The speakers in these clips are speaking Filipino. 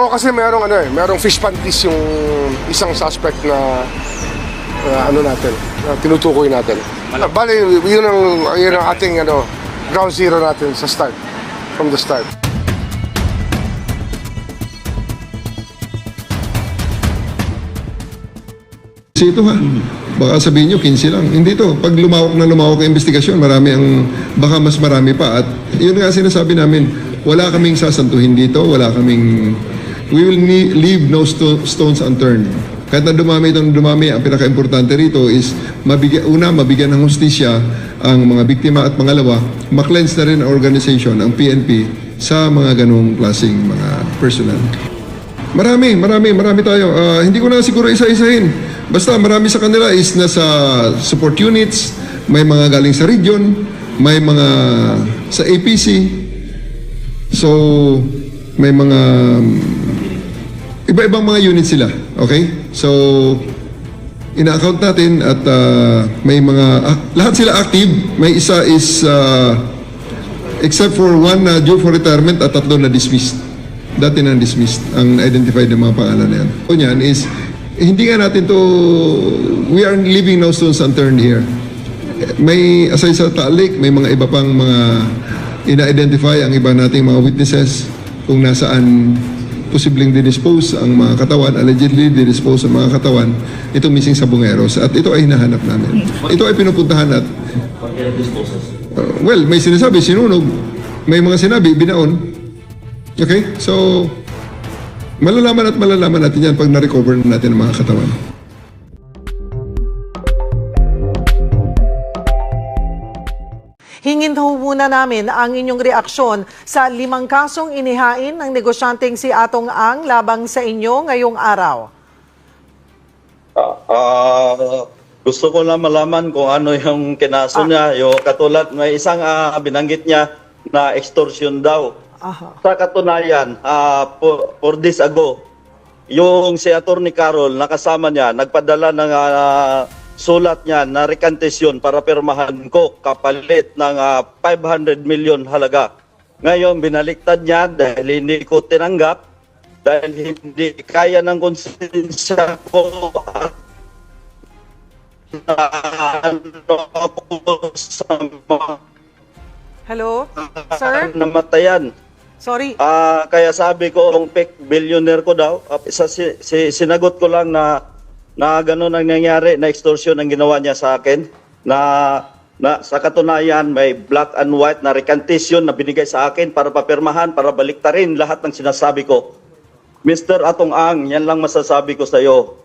Oo, kasi merong fish panties yung isang suspect na tinutukoy natin. Bali, yun ang ating ground zero natin sa start, from the start. Kasi ito ha, baka sabihin nyo 15 lang. Hindi to. Pag lumawak ang investigasyon, baka mas marami pa. At yun nga sinasabi namin, wala kaming sasantuhin dito, we will leave no stones unturned. Kahit na dumami, ang pinaka-importante rito is mabigyan ng hustisya ang mga biktima at pangalawa, ma-cleanse na rin ang organization, ang PNP, sa mga ganong klaseng mga personal. Marami tayo. Hindi ko na siguro isa-isahin. Basta marami sa kanila is nasa support units, may mga galing sa region, may mga sa APC. So, may mga iba-ibang mga units sila. Okay? So, ina-account natin at may mga, lahat sila active. May isa is, except for one due for retirement at 3 na dismissed. Dati na dismissed ang identified ng mga pangalan na yan. O yan is, hindi nga natin to, we are leaving no stones unturned here. May, aside sa Taalik, may mga iba pang mga ina-identify ang iba nating mga witnesses kung nasaan posibleng didispose ang mga katawan, allegedly didispose ang mga katawan, ito missing sa Bungeros. At ito ay hinahanap namin. Ito ay pinupuntahan at well, may sinasabi, sinunog. May mga sinabi, binaon. Okay? So, malalaman natin yan pag na-recover natin ang mga katawan. Hingin ho muna namin ang inyong reaksyon sa 5 kasong inihain ng negosyanteng si Atong Ang labang sa inyo ngayong araw. Gusto ko lang malaman kung ano yung kinaso niya. Yung katulad, may isang binanggit niya na extortion daw. Sa katunayan, 4 days ago, yung si Atty. Carol, nakasama niya, nagpadala ng sulat niya na recantation para pirmahan ko kapalit ng 500 million halaga. Ngayon, binaliktad niya dahil hindi ko tinanggap, dahil hindi kaya ng konsensya ko at Hello? Sir? namatayan. Sorry. Kaya sabi ko, kung fake billionaire ko daw, sinagot ko lang na gano'n ang nangyari, na extortion ang ginawa niya sa akin, na sa katunayan may black and white na recantation na binigay sa akin para papirmahan, para baliktarin lahat ng sinasabi ko. Mr. Atong Ang, yan lang masasabi ko sa iyo.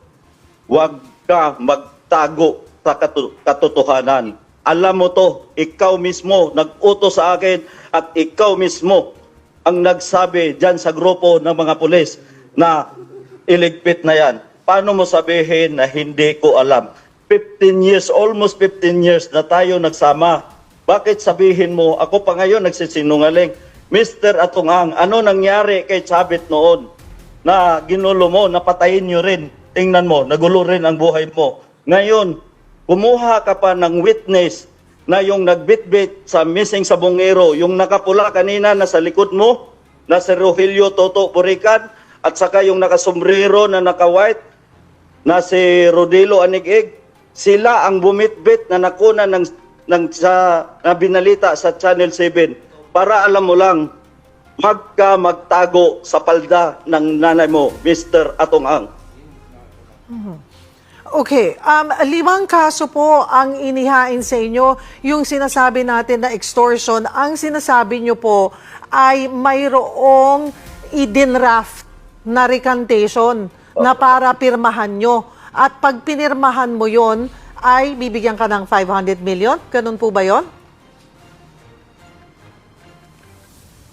Huwag ka magtago sa katotohanan. Alam mo to, ikaw mismo nag-utos sa akin at ikaw mismo ang nagsabi dyan sa grupo ng mga pulis na iligpit na yan. Paano mo sabihin na hindi ko alam? 15 years, almost 15 years na tayo nagsama. Bakit sabihin mo, ako pa ngayon nagsisinungaling? Mr. Atong Ang, ano nangyari kay Chavit noon? Na ginulo mo, napatayin nyo rin. Tingnan mo, nagulo rin ang buhay mo. Ngayon, kumuha ka pa ng witness na yung nagbitbit sa missing sa Bungero, yung nakapula kanina na sa likod mo, na si Rogelio Toto Burican, at saka yung nakasombrero na naka-white, na si Rodelo Anigig, sila ang bumitbit na nakuna na binalita sa Channel 7. Para alam mo lang, magtago sa palda ng nanay mo, Mr. Atong Ang. Okay, 5 kaso po ang inihain sa inyo. Yung sinasabi natin na extortion, ang sinasabi nyo po ay mayroong idinraft na recantation na para pirmahan nyo. At pag pinirmahan mo yon ay bibigyan ka ng 500 million? Ganun po ba yon?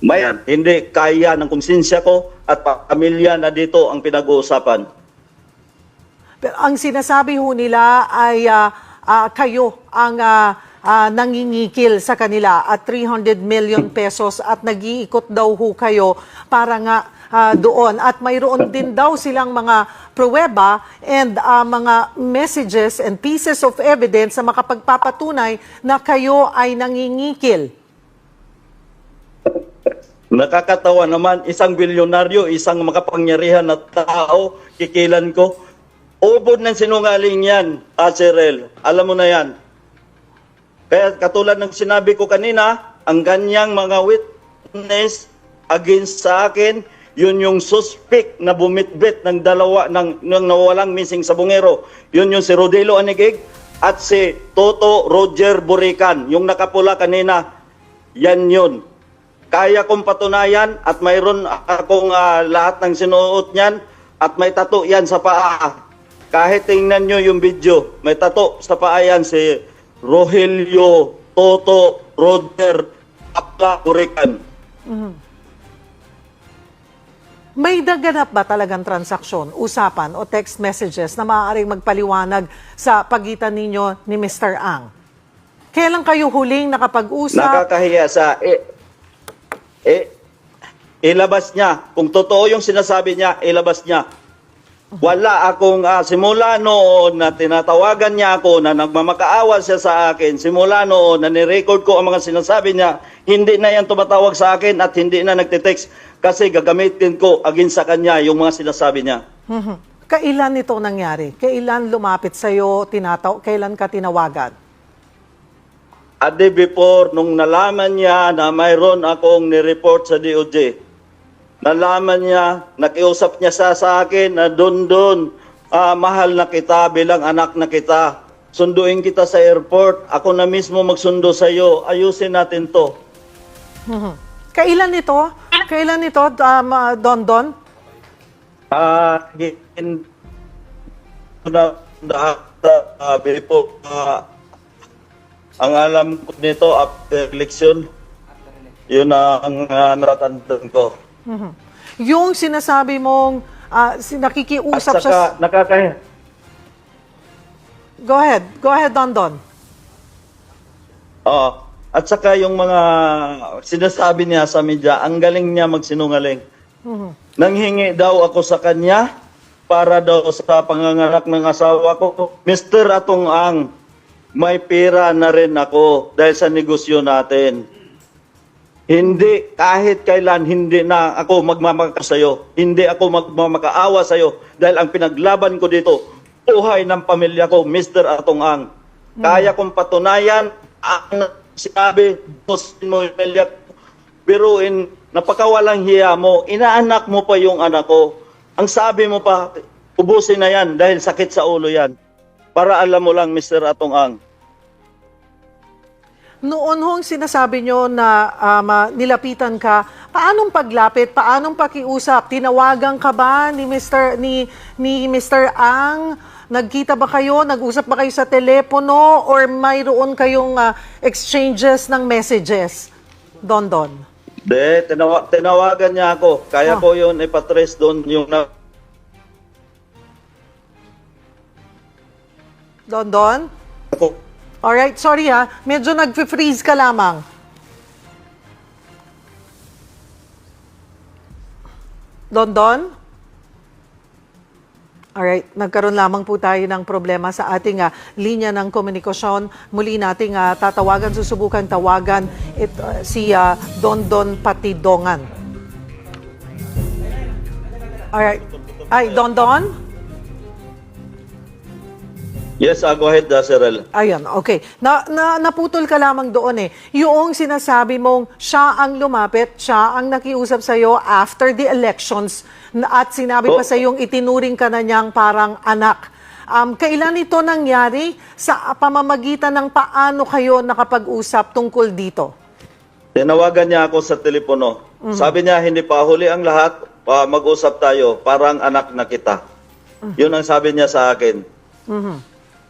Mayan, hindi kaya ng konsensya ko at pamilya na dito ang pinag-uusapan. Pero ang sinasabi ho nila ay kayo ang nangingikil sa kanila at 300 million pesos at nag-iikot daw ho kayo para nga doon. At mayroon din daw silang mga pruweba and mga messages and pieces of evidence na makapagpapatunay na kayo ay nangingikil. Nakakatawa naman, isang bilyonaryo, isang makapangyarihan na tao, kikilan ko. Ubod ng sinungaling yan, Sirel. Alam mo na yan. Kaya katulad ng sinabi ko kanina, ang ganyang mga witness against sa akin, yun yung suspect na bumitbit ng dalawa ng nawawalang missing sa Bungero. Yun yung si Rodelo Anigig at si Toto Roger Burican. Yung nakapula kanina, yan yun. Kaya kong patunayan at mayroon akong lahat ng sinuot niyan at may tato yan sa paa. Kahit tingnan nyo yung video, may tato sa paa yan si Rogelio Toto Roger Burican. May naganap ba talagang transaksyon, usapan o text messages na maaaring magpaliwanag sa pagitan ninyo ni Mr. Ang? Kailan kayo huling nakapag-usap? Nakakahiya sa ilabas niya. Kung totoo yung sinasabi niya, ilabas niya. Wala akong simula noon na tinatawagan niya ako na nagmamakaawa siya sa akin. Simula noon na nirecord ko ang mga sinasabi niya, hindi na yan tumatawag sa akin at hindi na nagtitext kasi gagamitin ko against sa kanya yung mga sinasabi niya. Kailan ito nangyari? Kailan lumapit sa'yo, kailan ka tinawagan? A day before, nung nalaman niya na mayroon akong nireport sa DOJ, nalaman niya, nakiusap niya sa akin na doon, mahal na kita bilang anak na kita. Sunduin kita sa airport, ako na mismo magsundo sa iyo, ayusin natin to. Kailan ito? Kailan ito, Don? Ang alam ko nito after election, yun ang natatandaan ko. Yung sinasabi mong nakikiusap At saka, nakakahiya. Go ahead, Don. Oo. At saka yung mga sinasabi niya sa media, ang galing niya magsinungaling. Nanghingi daw ako sa kanya para daw sa panganganak ng asawa ko. Mr. Atong Ang, may pera na rin ako dahil sa negosyo natin. Hindi, kahit kailan, hindi na ako magmamakaawa sa'yo. Hindi ako magmamakaawa sa'yo dahil ang pinaglaban ko dito, buhay ng pamilya ko, Mr. Atong Ang. Kaya kong patunayan, ang sinabi, gusto mo yung pamilya ko, biruin, napakawalang hiya mo, inaanak mo pa yung anak ko. Ang sabi mo pa, ubusin na yan dahil sakit sa ulo yan. Para alam mo lang, Mr. Atong Ang. Noon hong sinasabi nyo na nilapitan ka, paanong paglapit, paanong pakiusap? Tinawagan ka ba ni Mr. Ang? Nagkita ba kayo? Nag-usap ba kayo sa telepono? Or mayroon kayong exchanges ng messages? Don. De, tinawagan niya ako. Kaya ko yun ipatrace doon yung Don? Alright, sorry medyo nag-freeze ka lamang. Don? Alright, nagkaroon lamang po tayo ng problema sa ating linya ng komunikasyon. Muli nating tatawagan, susubukan tawagan si Don Patidongan. Alright. Ay, Don? Yes, go ahead, Sirel. Ayun, okay. Naputol ka lamang doon Yung sinasabi mong siya ang lumapit, siya ang nakiusap sa'yo after the elections at sinabi pa sa'yong itinuring ka na niyang parang anak. Kailan ito nangyari? Sa pamamagitan ng paano kayo nakapag-usap tungkol dito? Tinawagan niya ako sa telepono. Sabi niya, hindi pa huli ang lahat, mag-usap tayo, parang anak na kita. Yun ang sabi niya sa akin.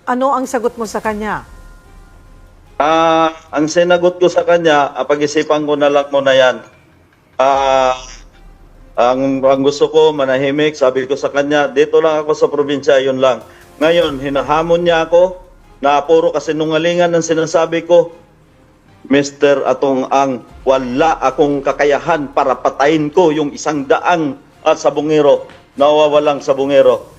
Ano ang sagot mo sa kanya? Ang sinagot ko sa kanya, pag-isipan ko na lang muna yan. Ang gusto ko, manahimik, sabi ko sa kanya, dito lang ako sa probinsya, yun lang. Ngayon, hinahamon niya ako na puro kasinungalingan ang sinasabi ko. Mr. Atong Ang, wala akong kakayahan para patayin ko yung 100 sa Bungero, nawawalang sa Bungero.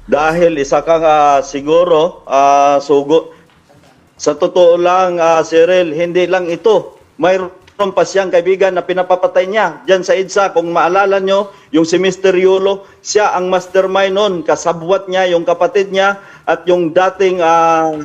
Dahil isa ka siguro, sugo. Sa totoo lang, Cyril, hindi lang ito. mayroon pa siyang kaibigan na pinapapatay niya dyan sa EDSA. Kung maalala nyo, yung si Mr. Yulo, siya ang mastermind nun. Kasabwat niya, yung kapatid niya, at yung dating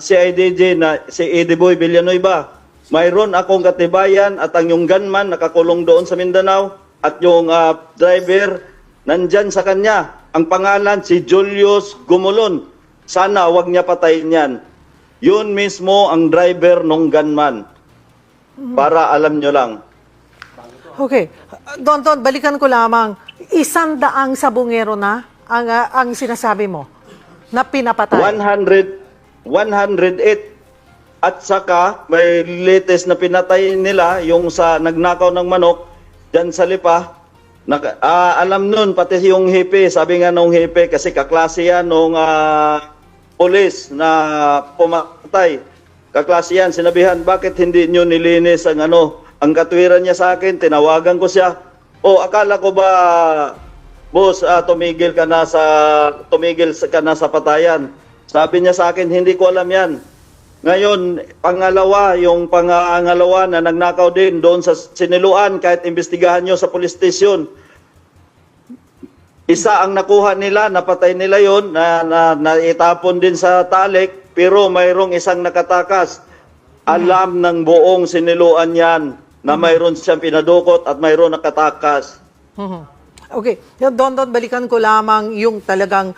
CIDJ na si Eddie Boy Villanueva. Mayroon akong katibayan at ang yung gunman nakakulong doon sa Mindanao at yung driver nandyan sa kanya. Ang pangalan si Julius Gumulon. Sana wag niya patayin yan. Yun mismo ang driver ng gunman. Para alam nyo lang. Okay. Don, balikan ko lamang. 100 sabungero na ang sinasabi mo na pinapatay. 108. At saka, may latest na pinatay nila, yung sa nagnakaw ng manok, dyan sa Lipa. Alam nun, pati yung hepe, sabi nga nung hepe, kasi kaklase yan nung polis na pumatay. Kaklase yan, sinabihan, bakit hindi nyo nilinis ang ang katwiran niya sa akin, tinawagan ko siya. Akala ko ba, boss, tumigil ka na sa patayan. Sabi niya sa akin, hindi ko alam yan. Ngayon, yung pangalawa na nagnakaw din doon sa Siniluan, kahit imbestigahan nyo sa police station. Isa ang nakuha nila, napatay nila yon na itapon din sa talik, pero mayroong isang nakatakas. Alam ng buong Siniluan yan na mayroon siyang pinadukot at mayroon nakatakas. Okay. Don, balikan ko lamang yung talagang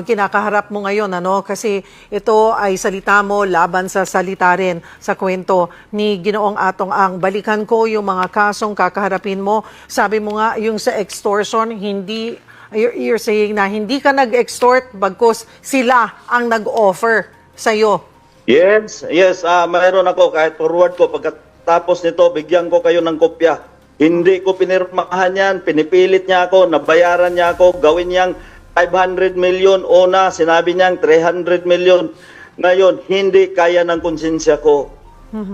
kinakaharap mo ngayon, kasi ito ay salita mo laban sa salita rin sa kwento ni Ginoong Atong Ang. Balikan ko yung mga kasong kakaharapin mo. Sabi mo nga, yung sa extortion, you're saying na hindi ka nag-extort bagkus sila ang nag-offer sa'yo. Yes. Mayroon ako, kahit forward ko, pagkatapos nito, bigyan ko kayo ng kopya. Hindi ko pinirmahan yan, pinipilit niya ako, nabayaran niya ako, gawin niyang 500 million, una, sinabi niyang 300 million. Ngayon, hindi kaya ng konsensya ko.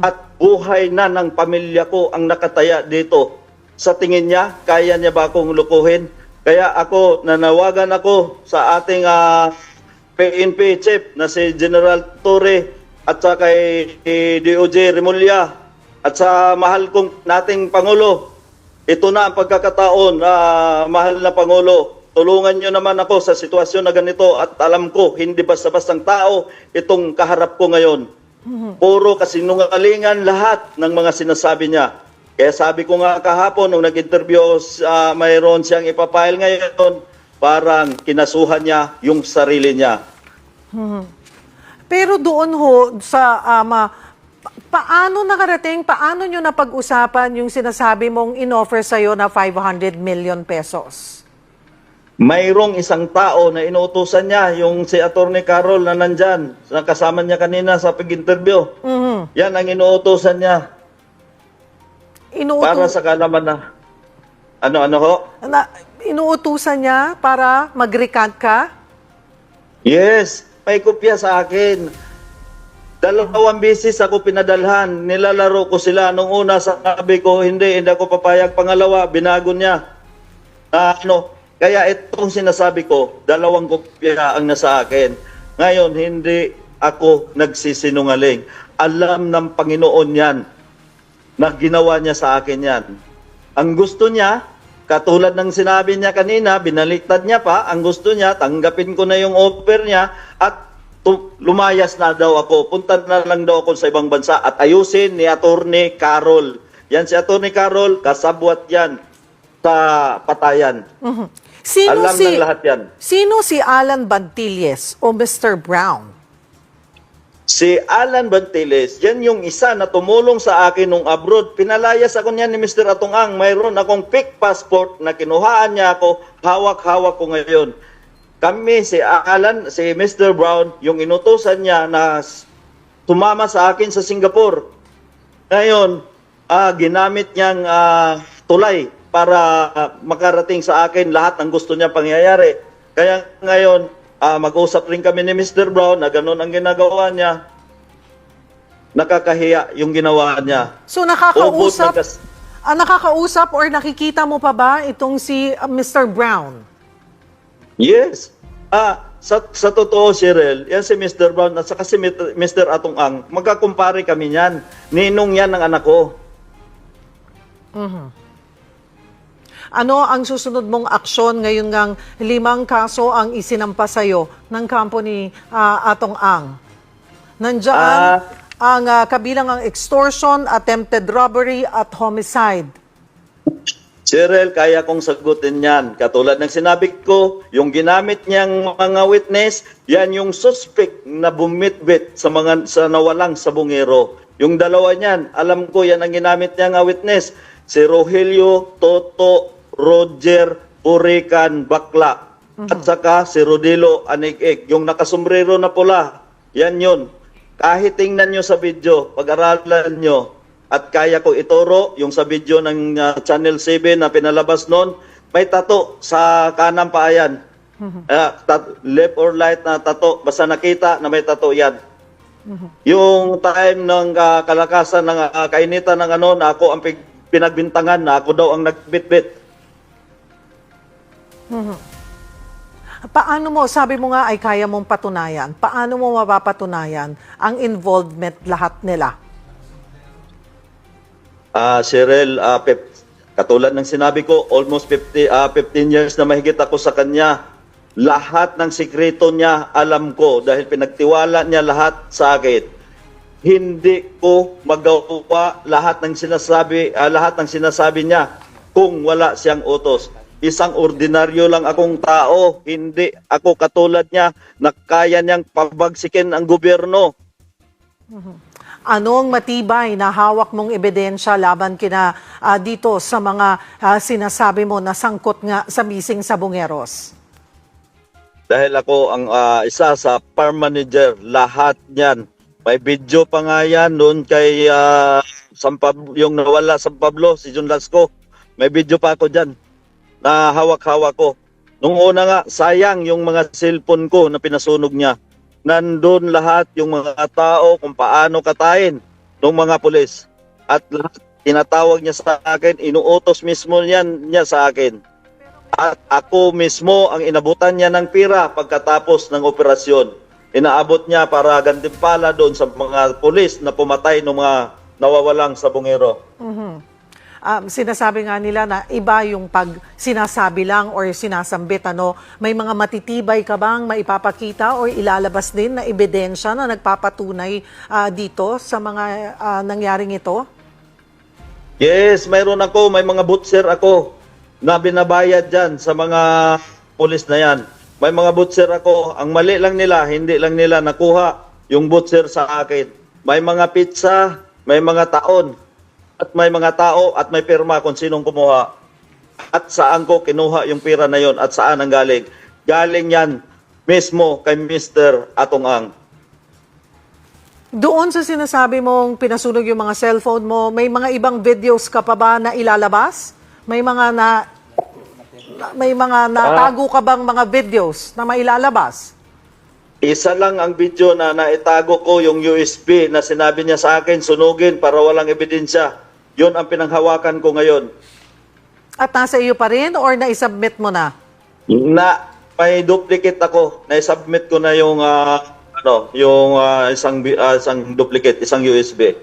At buhay na ng pamilya ko ang nakataya dito. Sa tingin niya, kaya niya ba akong lukuhin? Kaya ako, nanawagan ako sa ating PNP chief na si General Torre at sa kay DOJ Remulla at sa mahal kong nating Pangulo. Ito na ang pagkakataon, mahal na Pangulo. Tulungan nyo naman ako sa sitwasyon na ganito at alam ko, hindi basta-bastang tao itong kaharap ko ngayon. Puro kasinungalingan lahat ng mga sinasabi niya. Kaya sabi ko nga kahapon, nung nag-interview, mayroon siyang ipapile ngayon, parang kinasuhan niya yung sarili niya. Pero doon ho, sa paano nakarating, paano nyo napag-usapan yung sinasabi mong in-offer sa'yo na 500 million pesos? Mayroong isang tao na inuutusan niya, yung si Atty. Carol na nandyan, na kasama niya kanina sa pag-interview. Yan ang inuutusan niya. Para sa kalaman na, ano ho? Inuutusan niya para mag-recant ka? Yes, may kopya sa akin. 2 beses ako pinadalhan, nilalaro ko sila. Nung una sabi ko, hindi ako papayag. Pangalawa, binago niya. Kaya itong sinasabi ko, 2 kopya ang nasa akin. Ngayon, hindi ako nagsisinungaling. Alam ng Panginoon yan na ginawa niya sa akin yan. Ang gusto niya, katulad ng sinabi niya kanina, binaliktad niya pa, ang gusto niya, tanggapin ko na yung offer niya at lumayas na daw ako. Punta na lang daw ako sa ibang bansa at ayusin ni Atty. Carol. Yan si Atty. Carol, kasabwat yan sa patayan. Alam ng lahat yan. Sino si Alan Bantilles o Mr. Brown? Si Alan Bantilles, yan yung isa na tumulong sa akin nung abroad. Pinalayas ako niyan ni Mr. Atong Ang. Mayroon akong fake passport na kinuhaan niya ako. Hawak-hawak ko ngayon. Kami, si Alan, si Mr. Brown, yung inutusan niya na tumama sa akin sa Singapore. Ngayon, ginamit niyang tulay para makarating sa akin lahat ng gusto niya pangyayari. Kaya ngayon, mag-usap rin kami ni Mr. Brown na ganun ang ginagawa niya. Nakakahiya yung ginawa niya. So nakakausap or nakikita mo pa ba itong si Mr. Brown? Yes. Sa totoo, Cheryl, yan si Mr. Brown at saka si Mr. Atong Ang, magkakumpare kami niyan. Ninong yan ng anak ko. Ano ang susunod mong aksyon ngayon ngang 5 kaso ang isinampa sa'yo ng company Atong Ang? Nandiyan ang kabilang ang extortion, attempted robbery at homicide. Cheryl, kaya kong sagutin yan. Katulad ng sinabi ko, yung ginamit niyang mga witness, yan yung suspect na bumitbit sa nawalang sa bungero. Yung dalawa niyan, alam ko yan ang ginamit niya nga witness. Si Rogelio, Toto, Roger, Burican, Bakla. At saka si Rodilo Anig-ig. Yung nakasombrero na pula, yan yun. Kahit tingnan nyo sa video, pag-aralan nyo, at kaya ko ituro, yung sa video ng Channel 7 na pinalabas noon, may tato sa kanang paa yan. Left or right na tato, basta nakita na may tato yan. Yung time ng kalakasan ng kainitan ng na ako ang pinagbintangan, na ako daw ang nagbitbit. Paano mo, sabi mo nga ay kaya mong patunayan, paano mo mapapatunayan ang involvement lahat nila? Cheryl, katulad ng sinabi ko, almost 15 years na mahigit ako sa kanya. Lahat ng sikreto niya alam ko dahil pinagtiwala niya lahat sa akin. Hindi ko magawa lahat ng sinasabi niya kung wala siyang utos. Isang ordinaryo lang akong tao, hindi ako katulad niya na kaya niyang pabagsikin ang gobyerno. Anong matibay na hawak mong ebidensya laban kina dito sa mga sinasabi mo na sangkot nga sa missing sa Bungeros? Dahil ako ang isa sa farm manager, lahat niyan. May video pa nga yan doon kay yung nawala sa Pablo, si John Lasco. May video pa ako dyan na hawak-hawak ko. Nung una nga, sayang yung mga cellphone ko na pinasunog niya. Nandun lahat yung mga tao kung paano katayin ng mga pulis. At lahat tinatawag niya sa akin, inuutos mismo niya sa akin. At ako mismo ang inabutan niya ng pira pagkatapos ng operasyon. Inaabot niya para gantimpala doon sa mga pulis na pumatay ng mga nawawalang sa bungero. Sinasabi nga nila na iba yung pag sinasabi lang or sinasambit. May mga matitibay ka bang maipapakita or ilalabas din na ebidensya na nagpapatunay dito sa mga nangyaring ito? Yes, mayroon ako. May mga butcher ako na binabayad dyan sa mga pulis na yan. May mga butcher ako. Ang mali lang nila, hindi lang nila nakuha yung butcher sa akin. May mga pizza, may mga taon. At may mga tao at may pirma kung sinong kumuha. At saan ko kinuha yung pira na yon at saan ang galing. Galing yan mismo kay Mr. Atong Ang. Doon sa sinasabi mong pinasunog yung mga cellphone mo, may mga ibang videos ka pa ba na ilalabas? May mga natago ka bang mga videos na mailalabas? Isa lang ang video na naitago ko, yung USB na sinabi niya sa akin, sunugin para walang ebidensya. Yun ang pinanghawakan ko ngayon. At nasa iyo pa rin or naisubmit mo na? May duplicate ako. Na-submit ko na yung isang duplicate, isang USB.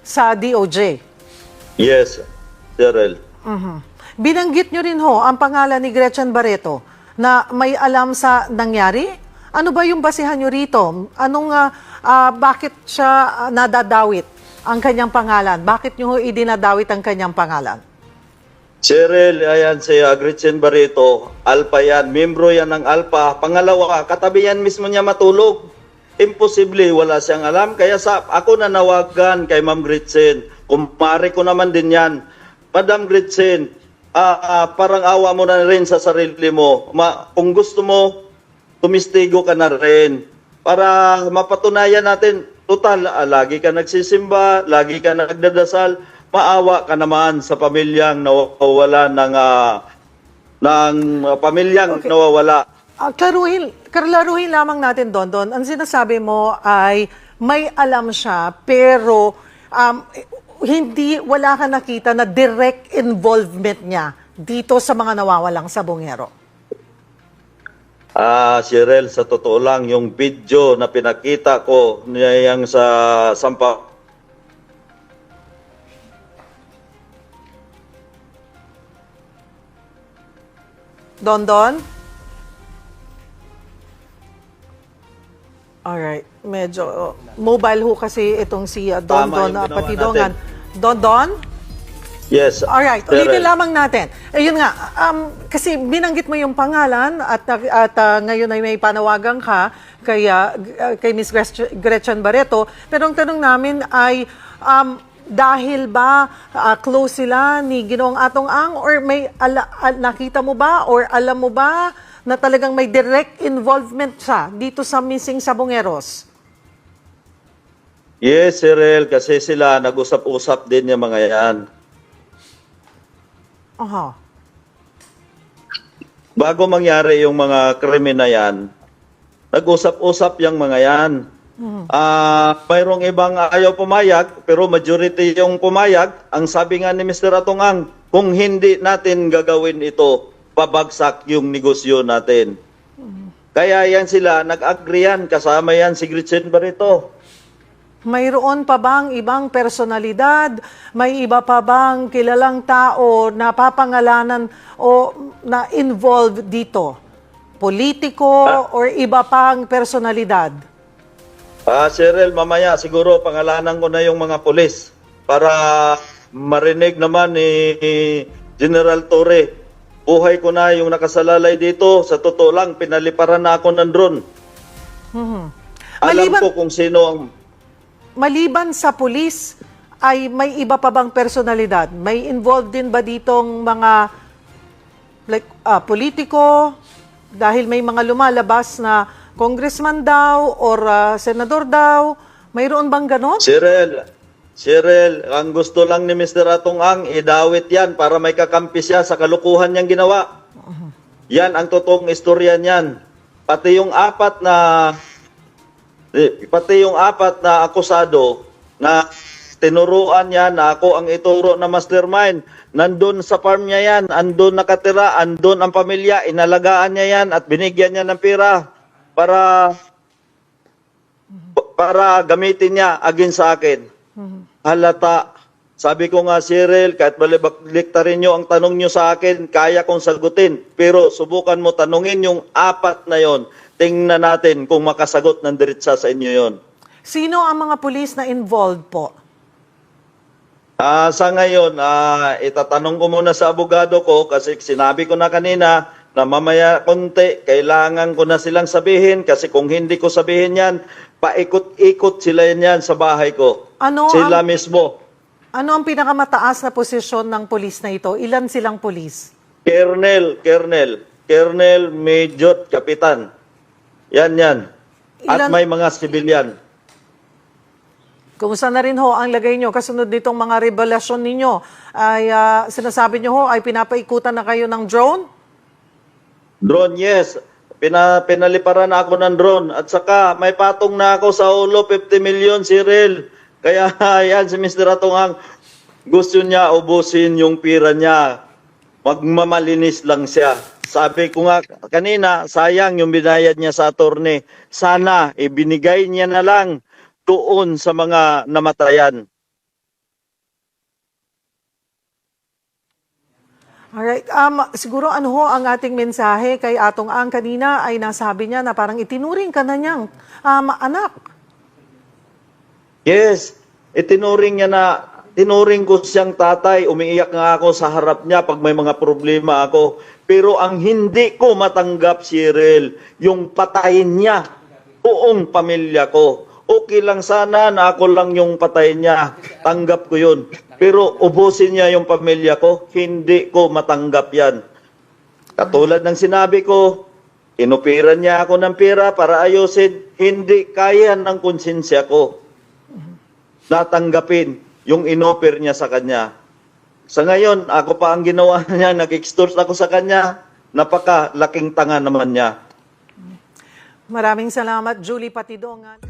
Sa DOJ? Yes, Cheryl. Binanggit nyo rin ang pangalan ni Gretchen Barreto na may alam sa nangyari? Ano ba yung basihan nyo rito? Bakit siya nadadawit ang kanyang pangalan? Bakit nyo idinadawit ang kanyang pangalan? Cheryl, ayan si Gretchen Barreto, Alpha yan, membro yan ng Alpha. Pangalawa, katabi yan mismo niya matulog. Imposible, wala siyang alam. Kaya ako nanawagan kay Ma'am Gretchen. Kumpare ko naman din yan. Madam Gretchen, parang awa mo na rin sa sarili mo. Kung gusto mo, tumistigo ka na rin. Para mapatunayan natin, total, lagi ka nagsisimba, lagi ka nagdadasal, maawa ka naman sa pamilyang nawawala ng pamilyang nawawala. Klaruhin lamang natin, Don. Ang sinasabi mo ay may alam siya, pero wala ka nakita na direct involvement niya dito sa mga nawawalang sa Bungero. Cheryl, sa totoo lang, yung video na pinakita ko niyang sa Don Don? Alright, medyo mobile ho kasi itong si Don Tama Don yung ginawa Patidongan. natin. Don Don? Yes. Alright, Cheryl. ulitin lamang natin. Ayun nga, kasi binanggit mo yung pangalan at ngayon ay may panawagan ka kay Miss Gretchen Barreto. Pero ang tanong namin ay, dahil ba close sila ni Ginoong Atong Ang or may nakita mo ba or alam mo ba na talagang may direct involvement siya dito sa missing Sabongeros? Yes, Cheryl, kasi sila nag-usap-usap din yung mga yan. Aha. Bago mangyari yung mga krimen na yan, nag-usap-usap yung mga yan. Mayroong ibang ayaw pumayag, pero majority yung pumayag. Ang sabi nga ni Mr. Atongang, kung hindi natin gagawin ito, pabagsak yung negosyo natin. Kaya yan sila, nag-agree yan, kasama yan si Gretchen Barreto. Mayroon pa bang ibang personalidad? May iba pa bang kilalang tao na papangalanan o na involved dito? Politiko or iba pang personalidad? Cheryl, mamaya siguro pangalanan ko na yung mga pulis para marinig naman ni General Torre. Buhay ko na yung nakasalalay dito. Sa totoo lang, pinaliparan na ako ng drone. Alam ko kung sino ang... Maliban sa pulis, ay may iba pa bang personalidad? May involved din ba ditong mga politiko? Dahil may mga lumalabas na congressman daw or senador daw. Mayroon bang ganon? Cheryl, ang gusto lang ni Mr. Atong Ang, idawit yan para may kakampi siya sa kalukuhan niyang ginawa. Yan ang totoong istorya niyan. Pati yung apat na akusado na tinuruan niya na ako ang ituro na mastermind. Nandun sa farm niya yan, andun nakatira, andun ang pamilya, inalagaan niya yan at binigyan niya ng pera para gamitin niya against sa akin. Halata. Sabi ko nga, Cheryl, kahit baliktarin niyo ang tanong niyo sa akin, kaya kong sagutin. Pero subukan mo tanungin yung apat na yon. Tingnan natin kung makasagot ng diretsa sa inyo yon. Sino ang mga pulis na involved po? Sa ngayon, itatanong ko muna sa abogado ko kasi sinabi ko na kanina na mamaya konti, kailangan ko na silang sabihin kasi kung hindi ko sabihin yan, paikot-ikot sila yan sa bahay ko. Sila mismo. Ano ang pinakamataas na posisyon ng pulis na ito? Ilan silang pulis? Colonel, Major, Kapitan. Yan. At may mga sibilyan. Kumusta na rin ho ang lagay nyo? Kasunod nitong mga revelasyon ninyo, ay sinasabi nyo ho, ay pinapaikutan na kayo ng drone? Drone, yes. Pinaliparan ako ng drone. At saka, may patong na ako sa ulo, 50 million, Cheryl. Kaya yan, si Mr. Atongang, gusto niya ubusin yung pira niya. Magmamalinis lang siya. Sabi ko nga kanina, sayang yung binayad niya sa attorney. Sana ibinigay niya na lang doon sa mga namatayan. Alright, siguro ano ho ang ating mensahe kay Atong Ang kanina ay nasabi niya na parang itinuring ka na niyang anak. Yes, tinuring ko siyang tatay. Umiiyak nga ako sa harap niya pag may mga problema ako. Pero ang hindi ko matanggap, Cheryl, yung patayin niya buong pamilya ko. Okay lang sana na ako lang yung patayin niya. Tanggap ko yun. Pero ubusin niya yung pamilya ko, hindi ko matanggap yan. Katulad ng sinabi ko, inupiran niya ako ng pera para ayusin, hindi kaya ng konsensya ko natanggapin yung inoffer niya sa kanya. Sa ngayon, ako pa ang ginawa niya, nag-extort ako sa kanya, napakalaking tanga naman niya. Maraming salamat, Julie Patidongan.